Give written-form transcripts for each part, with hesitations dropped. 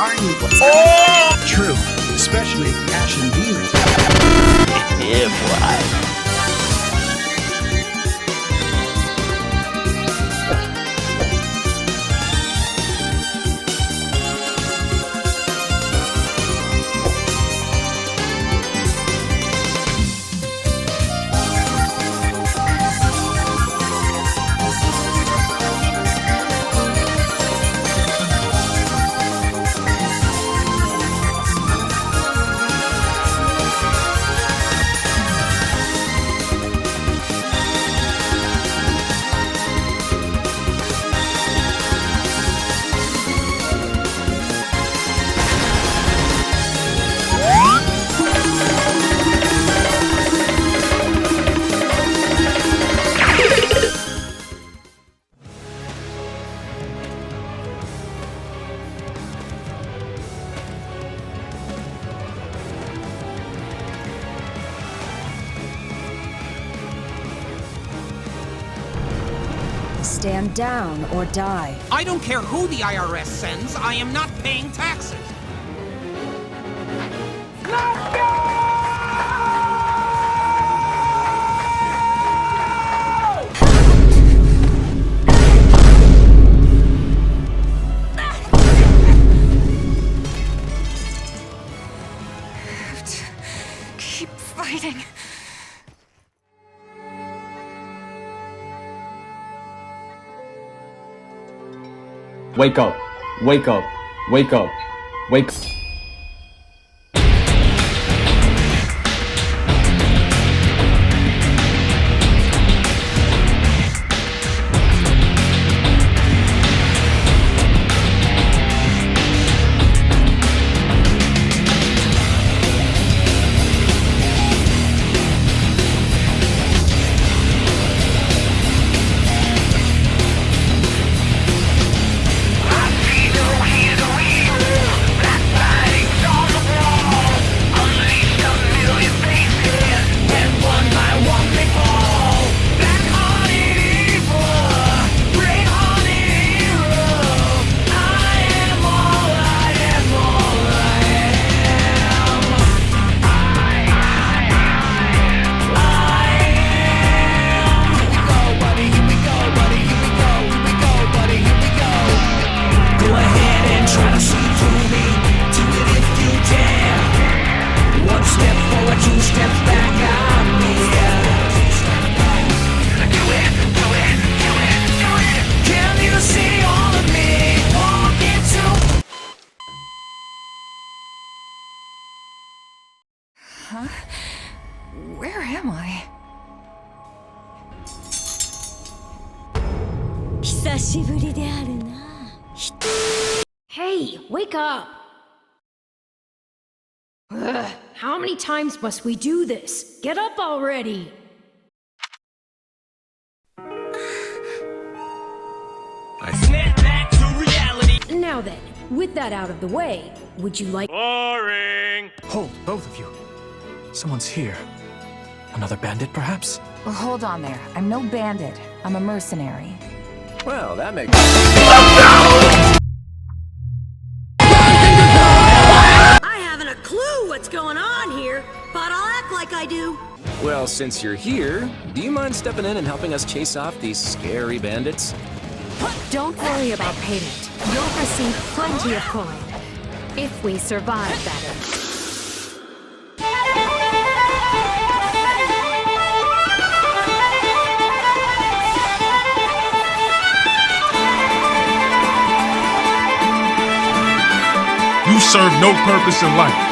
are you? What's happening? True, especially Ashen Demon. Yeah, boy. Stand down or die. I don't care who the IRS sends, I am not paying taxes. Keep fighting. Wake up! Wake up! Wake up! Wake up! Where am I? Hey, wake up! Ugh, how many times must we do this? Get up already! I snap back to reality. Now then, with that out of the way, would you like— Boring! Hold, both of you. Someone's here. Another bandit, perhaps? Well, hold on there. I'm no bandit. I'm a mercenary. Well, that makes... I haven't a clue what's going on here, but I'll act like I do. Well, since you're here, do you mind stepping in and helping us chase off these scary bandits? Don't worry about payment. You'll receive plenty of coin. If we survive, that is. You serve no purpose in life.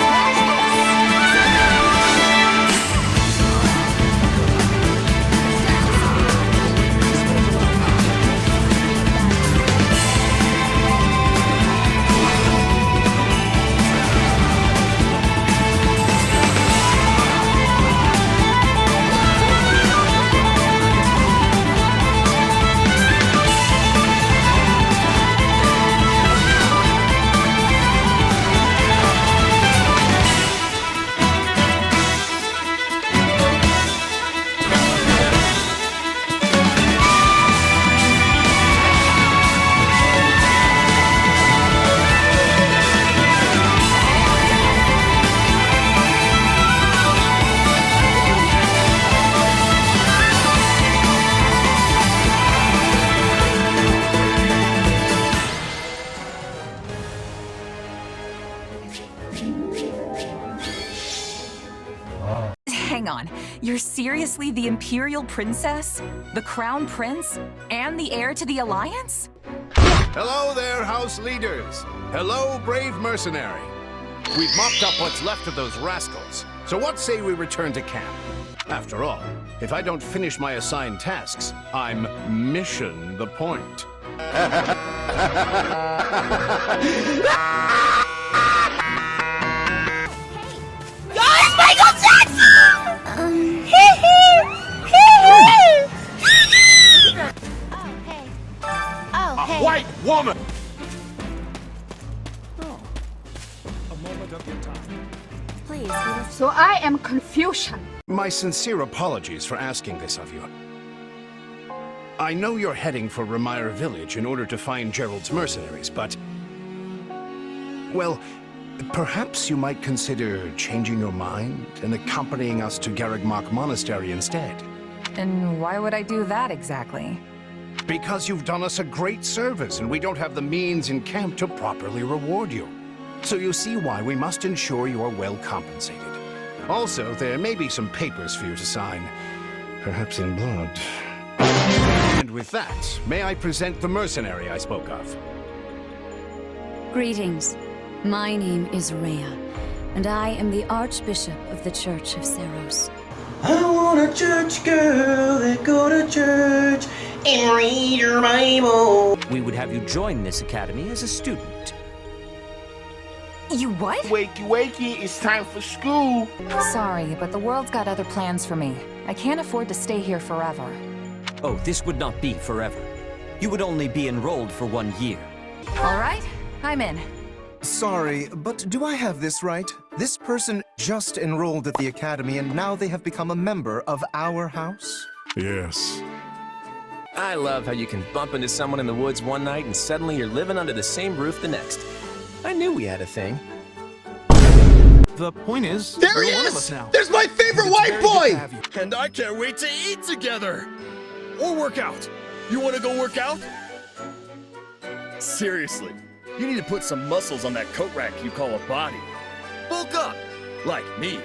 Hang on, you're seriously the Imperial Princess? The Crown Prince? And the heir to the Alliance? Hello there, House Leaders. Hello, brave mercenary. We've mopped up what's left of those rascals, so what say we return to camp? After all, if I don't finish my assigned tasks, I'm mission the point. Guys, Michael Jackson! A white woman! So I am confusion. My sincere apologies for asking this of you. I know you're heading for Ramire Village in order to find Gerald's mercenaries, but... well, perhaps you might consider changing your mind and accompanying us to Garrigmach Monastery instead. And why would I do that exactly? Because you've done us a great service and we don't have the means in camp to properly reward you. So you see why we must ensure you are well compensated. Also, there may be some papers for you to sign, perhaps in blood. And with that, may I present the mercenary I spoke of? Greetings. My name is Rhea, and I am the Archbishop of the Church of Seros. I want a church girl that go to church and read her Bible. We would have you join this academy as a student. You what? Wakey, wakey, it's time for school. Sorry, but the world's got other plans for me. I can't afford to stay here forever. Oh, this would not be forever. You would only be enrolled for 1 year. All right, I'm in. Sorry, but do I have this right? This person just enrolled at the academy and now they have become a member of our house? Yes. I love how you can bump into someone in the woods one night and suddenly you're living under the same roof the next. I knew we had a thing. The point is, There he we're one of is! us now. There's my favorite white boy! And I can't wait to eat together! Or work out. You want to go work out? Seriously, you need to put some muscles on that coat rack you call a body. Bulk up, like me.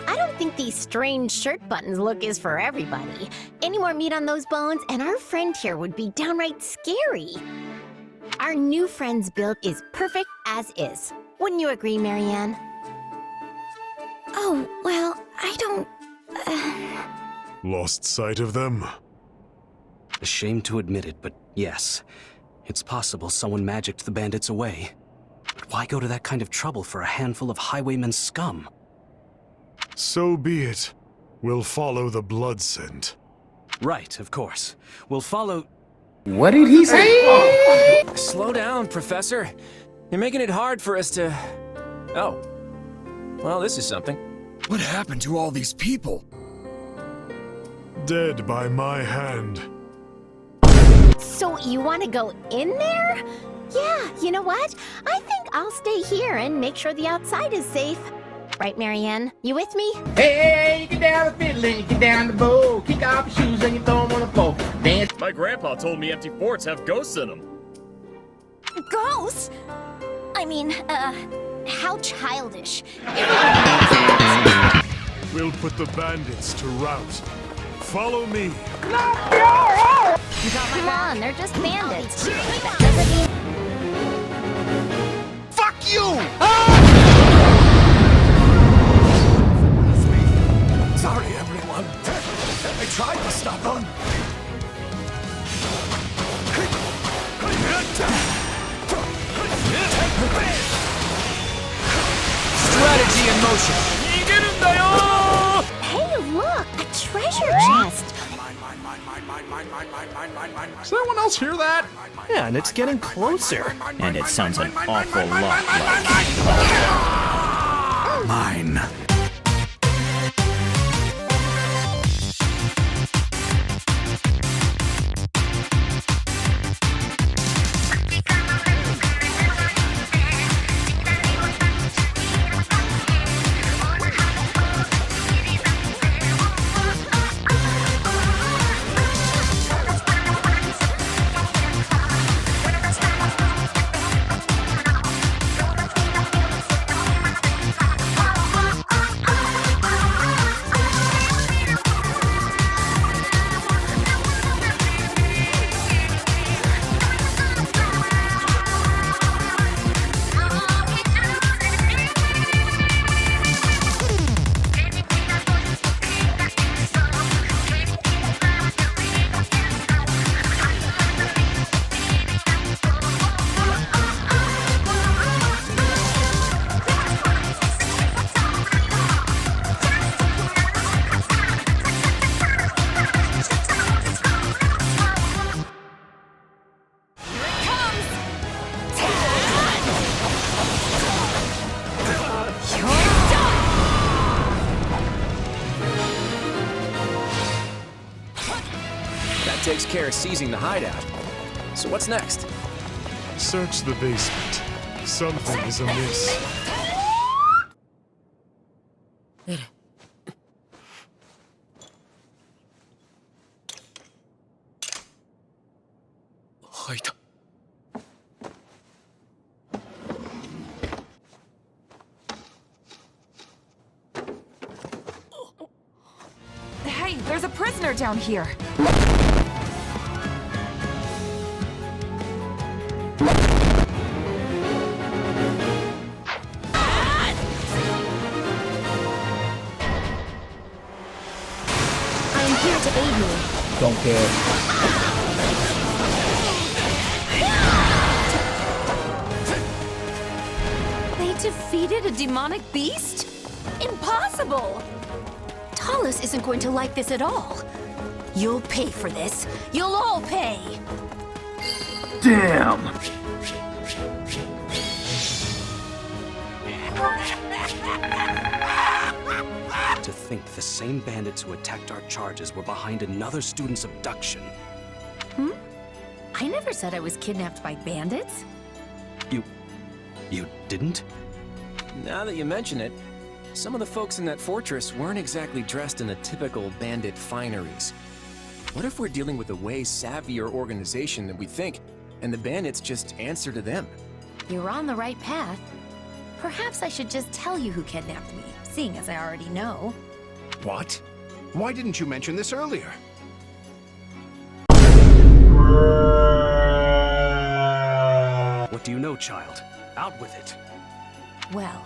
I don't think these strange shirt buttons look is for everybody. Any more meat on those bones, and our friend here would be downright scary. Our new friend's build is perfect as is. Wouldn't you agree, Marianne? Oh, well, I don't... Lost sight of them? Ashamed to admit it, but yes. It's possible someone magicked the bandits away. But why go to that kind of trouble for a handful of highwaymen scum? So be it. We'll follow the blood scent. Right, of course. We'll follow... What did he say? Slow down, Professor. You're making it hard for us to... Oh. Well, this is something. What happened to all these people? Dead by my hand. So you want to go in there? Yeah, you know what? I think I'll stay here and make sure the outside is safe. Right, Marianne? You with me? Hey, you get down the fiddle and you get down the bow. Kick off your shoes and you throw them on the floor. Dance. My grandpa told me empty forts have ghosts in them. Ghosts? I mean, how childish. We'll put the bandits to rout. Follow me. Come on, they're just bandits. Fuck you! Sorry, everyone. I tried to stop them. Strategy in motion. Hey, look, a treasure chest. Does anyone else hear that? Yeah, and it's getting closer. And it sounds an awful lot like... Mine. takes care of seizing the hideout. So what's next? Search the basement. Something is amiss. Hey, there's a prisoner down here. I'm here to aid me. Don't care. They defeated a demonic beast? Impossible! Talus isn't going to like this at all. You'll pay for this. You'll all pay. Damn! To think the same bandits who attacked our charges were behind another student's abduction. I never said I was kidnapped by bandits. You didn't? Now that you mention it, some of the folks in that fortress weren't exactly dressed in the typical bandit fineries. What if we're dealing with a way savvier organization than we think, and the bandits just answer to them? You're on the right path. Perhaps I should just tell you who kidnapped me, seeing as I already know. What? Why didn't you mention this earlier? What do you know, child? Out with it. Well,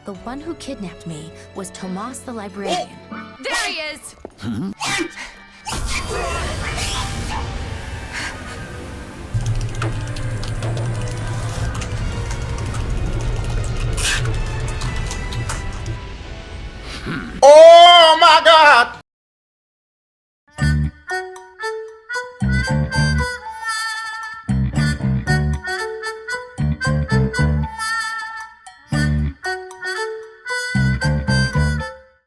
the one who kidnapped me was Tomas the Librarian. There he is!